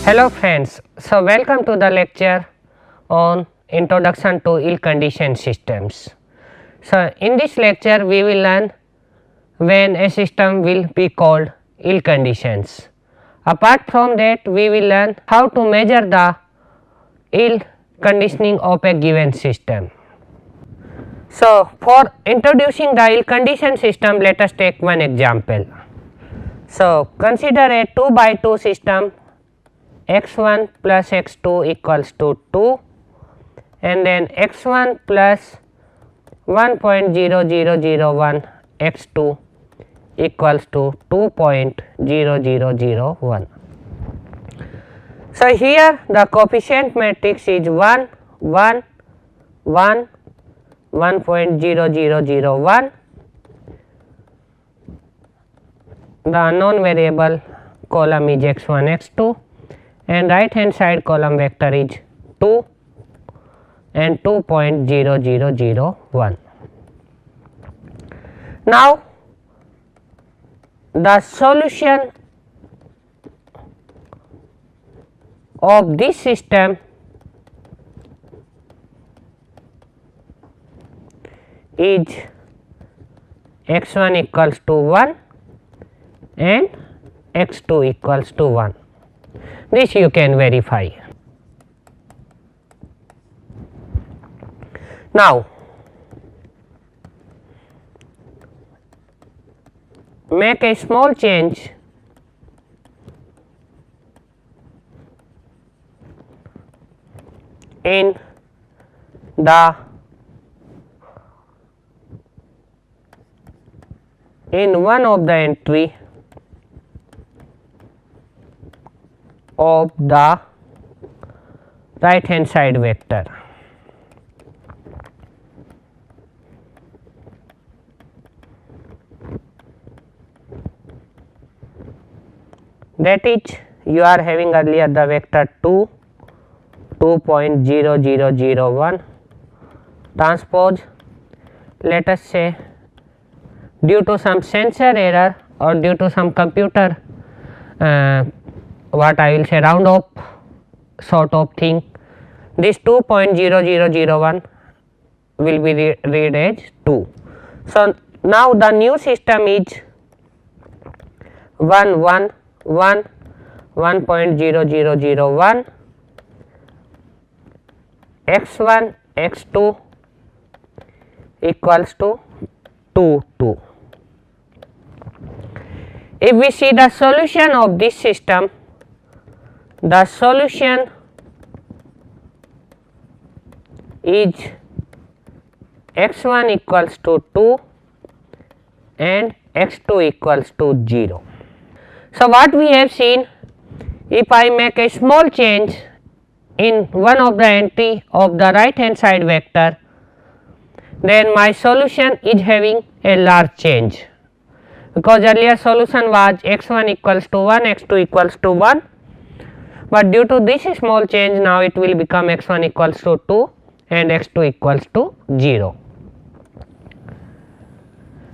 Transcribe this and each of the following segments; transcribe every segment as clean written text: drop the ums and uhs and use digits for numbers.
Hello friends, so welcome to the lecture on Introduction to Ill-Conditioned Systems. So in this lecture we will learn when a system will be called ill conditions. Apart from that we will learn how to measure the ill conditioning of a given system. So for introducing the ill conditioned system, let us take one example. So consider a 2 by 2 system, x1 plus x2 equals to 2 and then x1 plus 1.0001 x2 equals to 2.0001. So here the coefficient matrix is 1, 1, 1, 1.0001. The unknown variable column is x1, x2 and right hand side column vector is 2 and 2.0001. Now the solution of this system is x1 equals to 1 and x2 equals to 1. This you can verify. Now make a small change in one of the entry of the right hand side vector. That is, you are having earlier the vector 2, 2.0001 transpose. Let us say due to some sensor error or due to some computer what I will say round up sort of thing, this 2.0001 will be read as 2. So now the new system is 1, 1, 1, 1.0001, x1, x2 equals to 2, 2. If we see the solution of this system, the solution is x1 equals to 2 and x2 equals to 0. So what we have seen, if I make a small change in one of the entry of the right hand side vector, then my solution is having a large change, because earlier solution was x1 equals to 1, x2 equals to 1, but due to this small change now it will become x1 equals to 2 and x2 equals to 0.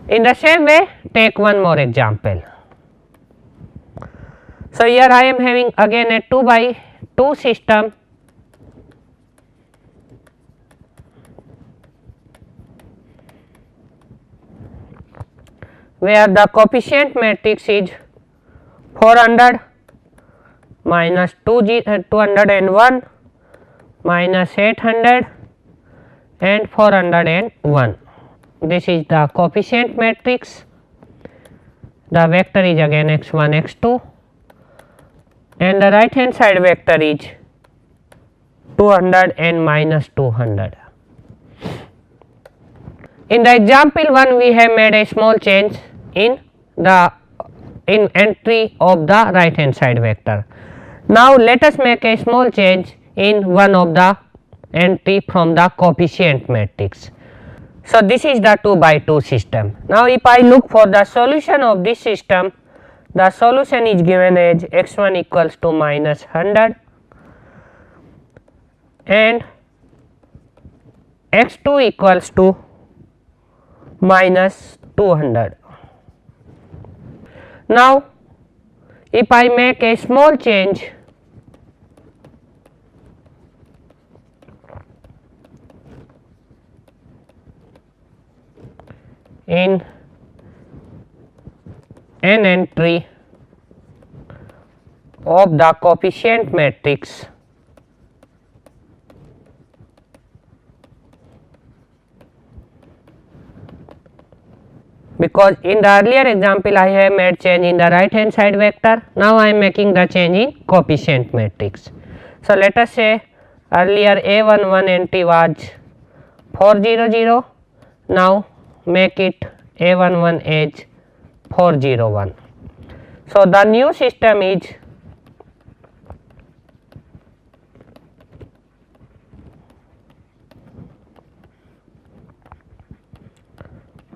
In the same way, take one more example. So here I am having again a 2 by 2 system, where the coefficient matrix is 400 minus 201 minus 800 and 401. This is the coefficient matrix. The vector is again x1, x2 and the right hand side vector is 200 and minus 200. In the example 1 we have made a small change in entry of the right hand side vector. Now let us make a small change in one of the entry from the coefficient matrix. So this is the 2 by 2 system. Now if I look for the solution of this system, the solution is given as x1 equals to minus 100 and x2 equals to minus 200. Now if I make a small change in an entry of the coefficient matrix because in the earlier example I have made change in the right hand side vector. Now I am making the change in coefficient matrix. So let us say earlier A11 entry was 400, now make it A11 as 401. So the new system is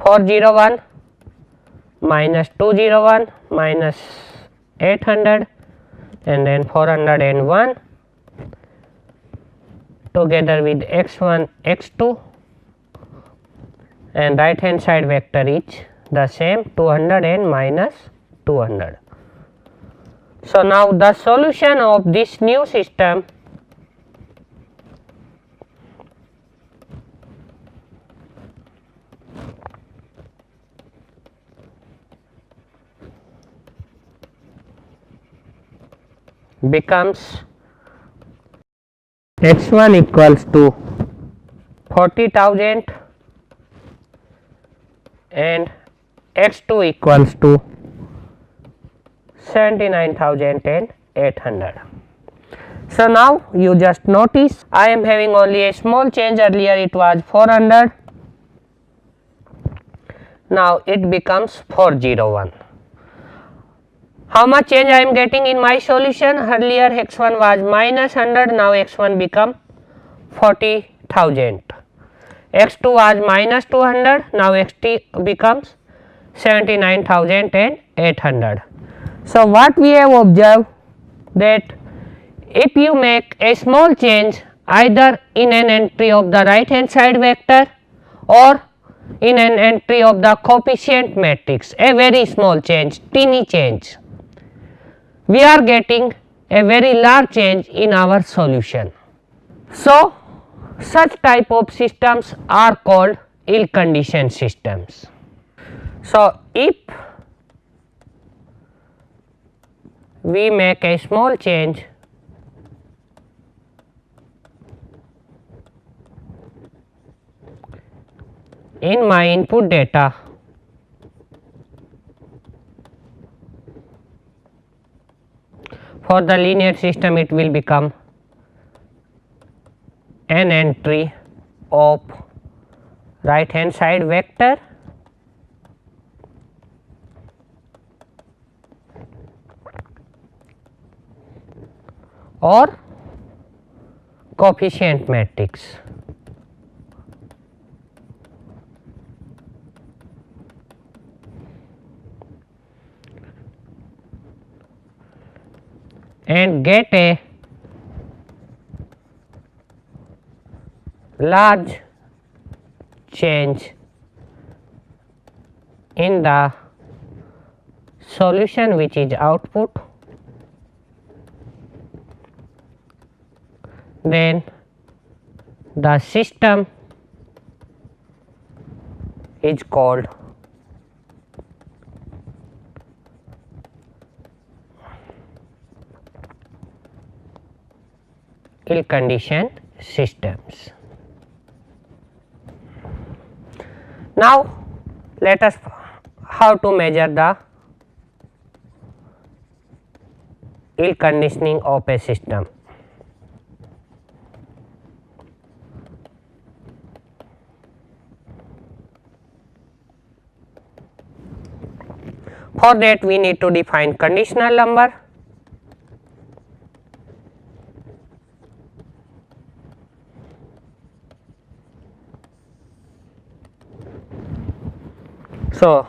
401 minus 201 minus 800 and then 401 together with x1 x2 and right hand side vector is the same 200 and minus 200. So now the solution of this new system becomes x1 equals to 40,000 and x2 equals to 79,800. So now you just notice I am having only a small change. Earlier it was 400, now it becomes 401. How much change I am getting in my solution? Earlier x1 was minus 100, now x1 become 40,000. x2 was minus 200, now xt becomes 79,800. So what we have observed that if you make a small change either in an entry of the right hand side vector or in an entry of the coefficient matrix, a very small change, teeny change, we are getting a very large change in our solution. So such type of systems are called ill-conditioned systems. So if we make a small change in my input data, for the linear system it will become an entry of right hand side vector or coefficient matrix. And get a large change in the solution which is output, then the system is called ill-conditioned systems. Now let us how to measure the ill-conditioning of a system. For that we need to define conditional number. So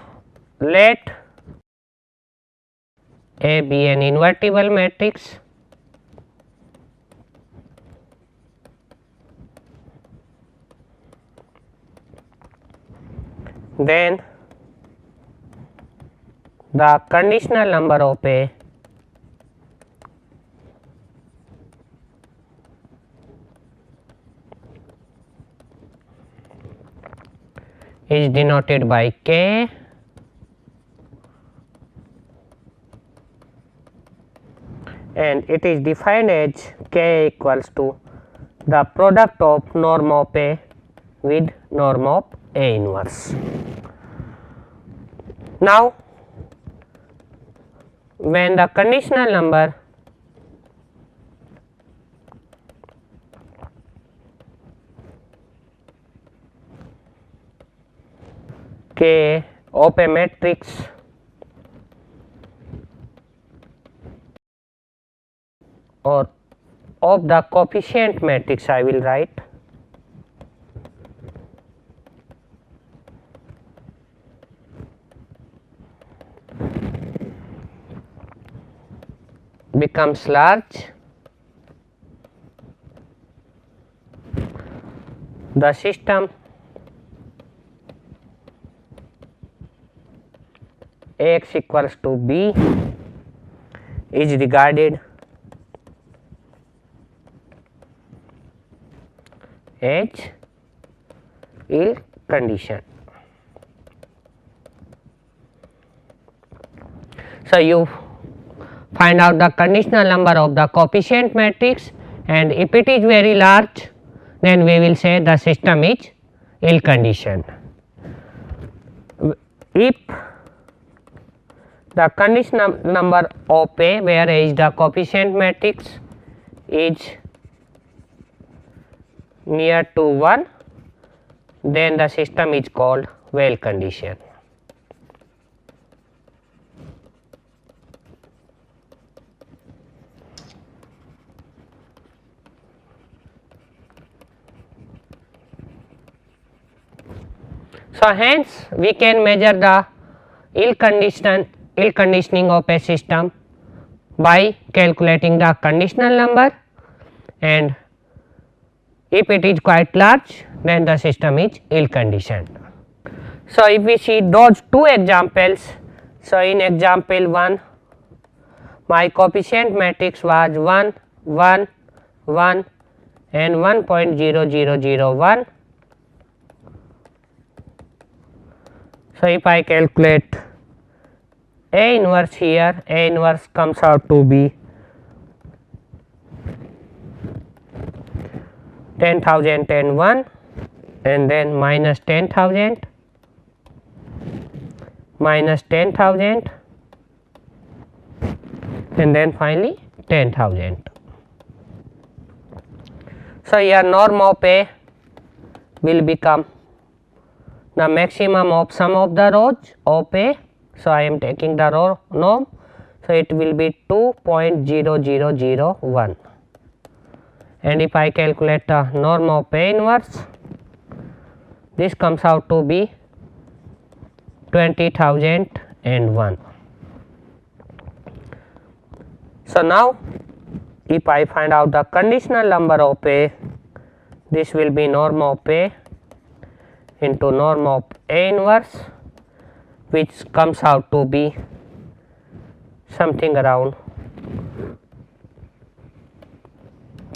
let A be an invertible matrix then the conditional number of A is denoted by K, and it is defined as K equals to the product of norm of A with norm of A inverse. Now, when the conditional number K of a matrix or of the coefficient matrix, I will write becomes large, the system Ax equals to B is regarded as ill condition. So, you find out the conditional number of the coefficient matrix, and if it is very large, then we will say the system is ill conditioned. If the conditional number of A, where A is the coefficient matrix, is near to 1, then the system is called well conditioned. So, hence we can measure the ill conditioning of a system by calculating the conditional number, and if it is quite large, then the system is ill conditioned. So, if we see those two examples, so in example 1 my coefficient matrix was 1, 1, 1 and 1.0001. So, if I calculate A inverse here, A inverse comes out to be 10,001 and then minus 10,000, minus 10,000 and then finally 10,000. So, here norm of A will become the maximum of sum of the rows of A. So, I am taking the row norm. So, it will be 2.0001, and if I calculate the norm of A inverse, this comes out to be 20,001. So, now if I find out the conditional number of A, this will be norm of A into norm of A inverse, which comes out to be something around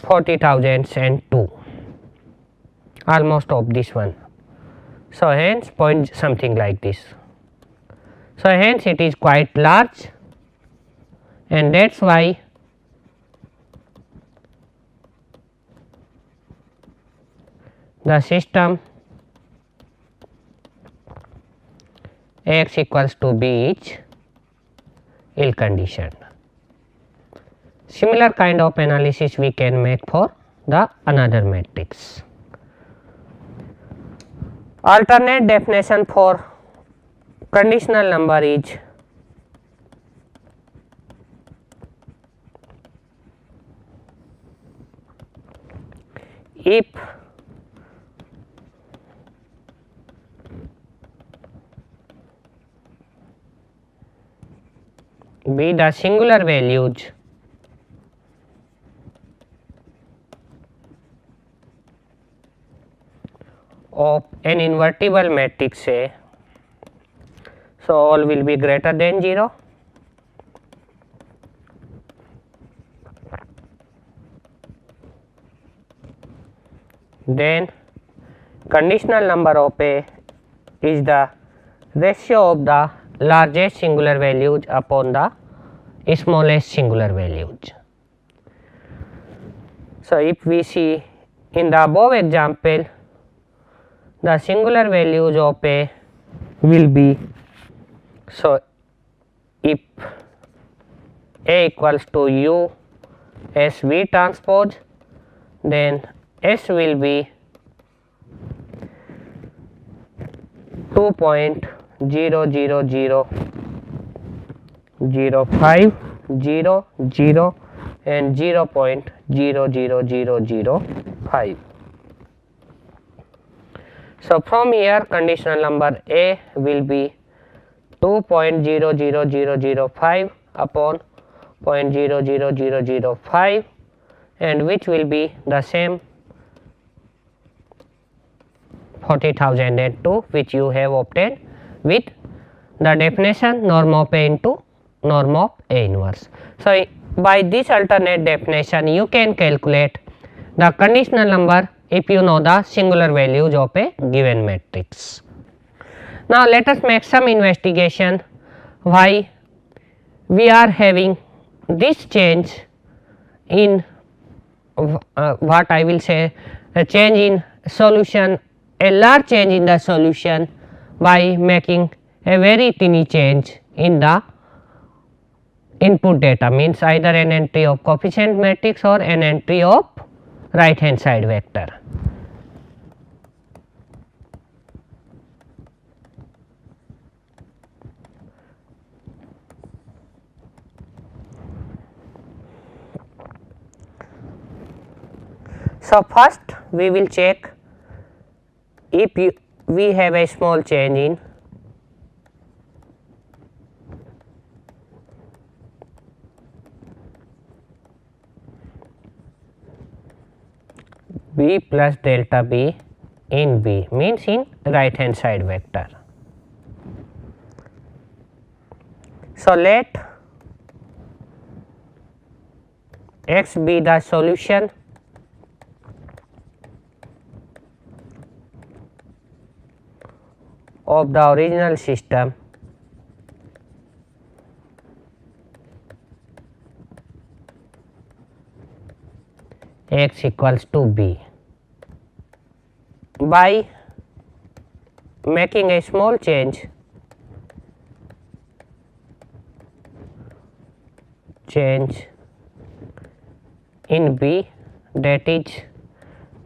40,002, almost of this one. So, hence point something like this. So, hence it is quite large, and that is why the system X equals to B is ill conditioned. Similar kind of analysis we can make for the another matrix. Alternate definition for conditional number is if be the singular values of an invertible matrix A, so all will be greater than 0, then conditional number of A is the ratio of the largest singular values upon the smallest singular values. So, if we see in the above example, the singular values of A will be, so if A equals to U S V transpose, then S will be 2.00005, 0, 0 and 0.00005. So, from here conditional number A will be 2.00005 upon 0.00005, and which will be the same 40,002, which you have obtained with the definition norm of A into norm of A inverse. So, by this alternate definition you can calculate the conditional number if you know the singular values of a given matrix. Now, let us make some investigation why we are having this change in what I will say a change in solution, a large change in the solution by making a very tiny change in the input data, means either an entry of coefficient matrix or an entry of right hand side vector. So, first we will check if we have a small change in B plus delta B in B, means in right hand side vector. So, let x be the solution of the original system x equals to B. By making a small change in B, that is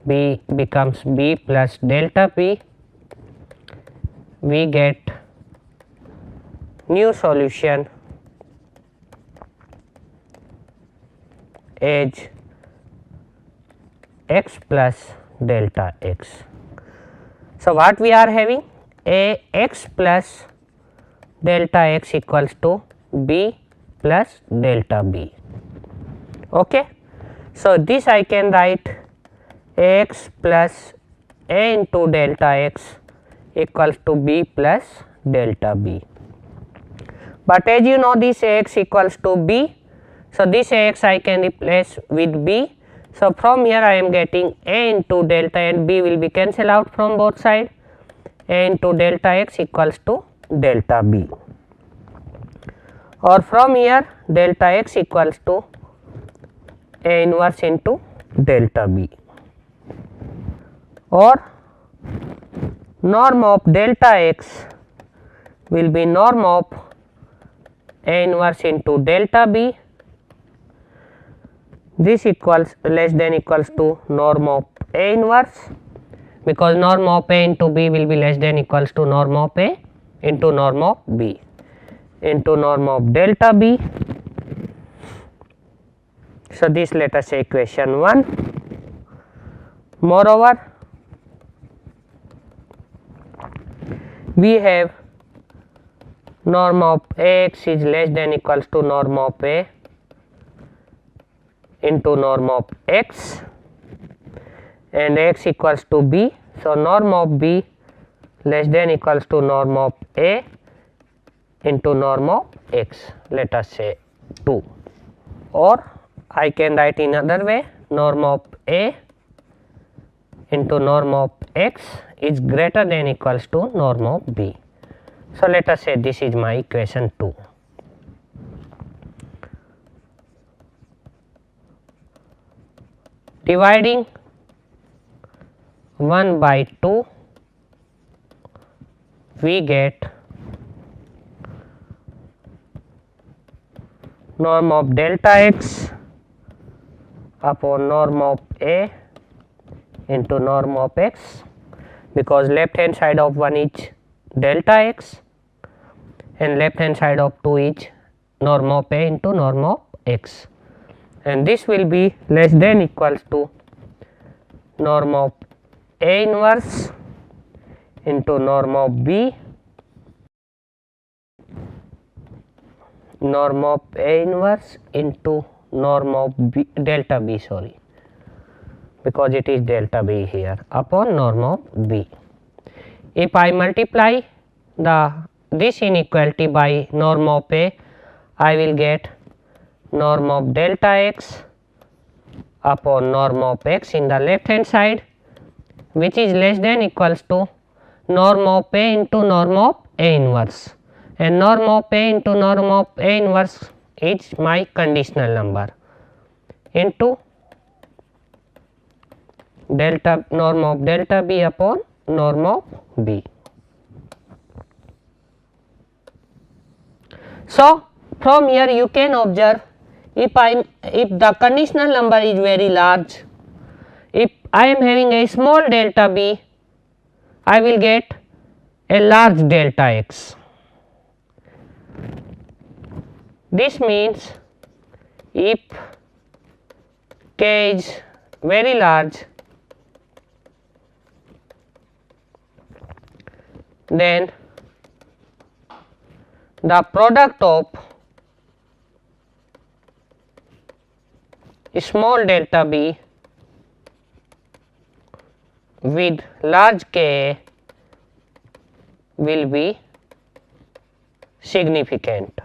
B becomes B plus delta B, we get new solution as x plus delta x. So, what we are having? A x plus delta x equals to B plus delta B. Okay. So, this I can write x plus A into delta x equals to B plus delta B. But as you know, this x equals to B. So, this x I can replace with B. So, from here I am getting A into delta and B will be cancelled out from both sides. A into delta x equals to delta B, or from here delta x equals to A inverse into delta B, or norm of delta x will be norm of A inverse into delta B. This equals less than equals to norm of A inverse, because norm of A into B will be less than equals to norm of A into norm of B into norm of delta B. So, this let us say equation 1. Moreover, we have norm of Ax is less than equals to norm of A into norm of x, and x equals to B. So, norm of B less than equals to norm of A into norm of x, let us say 2, or I can write in other way, norm of A into norm of x is greater than equals to norm of B. So, let us say this is my equation 2. Dividing 1 by 2, we get norm of delta x upon norm of A into norm of x, because left hand side of 1 is delta x and left hand side of 2 is norm of A into norm of x, and this will be less than equals to norm of A inverse into norm of B, norm of A inverse into norm of B, delta B, sorry, because it is delta B here, upon norm of B. If I multiply this inequality by norm of A, I will get norm of delta x upon norm of x in the left hand side, which is less than equals to norm of A into norm of A inverse, and norm of A into norm of A inverse is my conditional number into delta norm of delta B upon norm of B. So, from here you can observe, if the conditional number is very large, if I am having a small delta B, I will get a large delta x. This means if k is very large, then the product of small delta B with large K will be significant,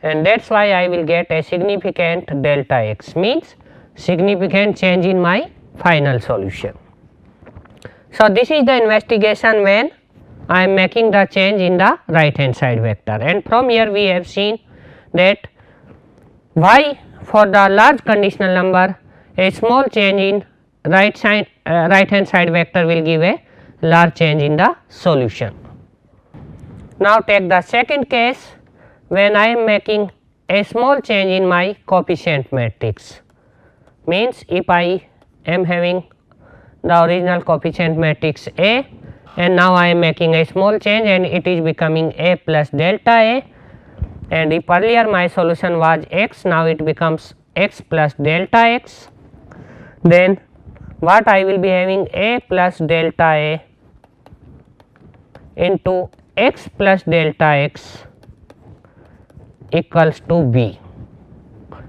and that is why I will get a significant delta x, means significant change in my final solution. So, this is the investigation when I am making the change in the right hand side vector, and from here we have seen that why for the large conditional number a small change in right hand side vector will give a large change in the solution. Now, take the second case when I am making a small change in my coefficient matrix, means if I am having the original coefficient matrix A and now I am making a small change and it is becoming A plus delta A, and if earlier my solution was x, now it becomes x plus delta x, then what I will be having A plus delta A into x plus delta x equals to B,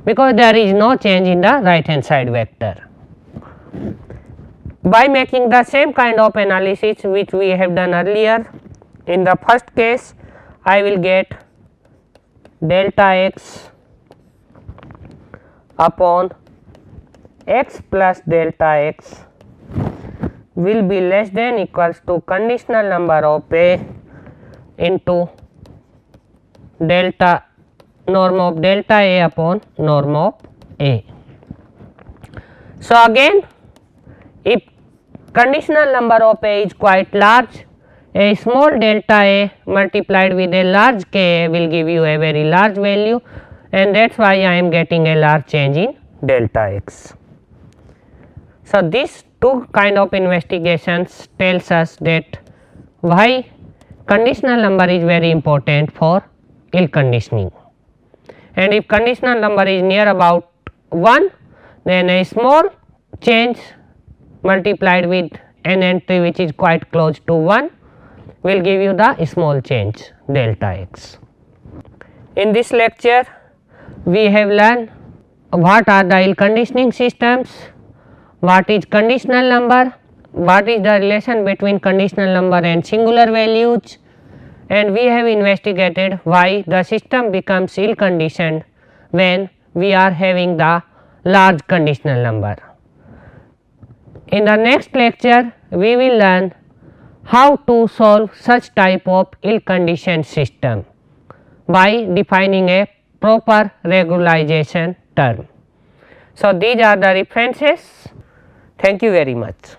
because there is no change in the right hand side vector. By making the same kind of analysis which we have done earlier, in the first case I will get delta x upon x plus delta x will be less than equals to conditional number of A into delta norm of delta A upon norm of A. So, again if conditional number of A is quite large, a small delta A multiplied with a large K will give you a very large value, and that is why I am getting a large change in delta x. So, these two kind of investigations tells us that why conditional number is very important for ill conditioning, and if conditional number is near about 1, then a small change multiplied with an entry which is quite close to 1 will give you the small change delta x. In this lecture we have learned what are the ill conditioning systems, what is conditional number, what is the relation between conditional number and singular values, and we have investigated why the system becomes ill conditioned when we are having the large conditional number. In the next lecture, we will learn how to solve such type of ill-conditioned system by defining a proper regularization term. So, these are the references. Thank you very much.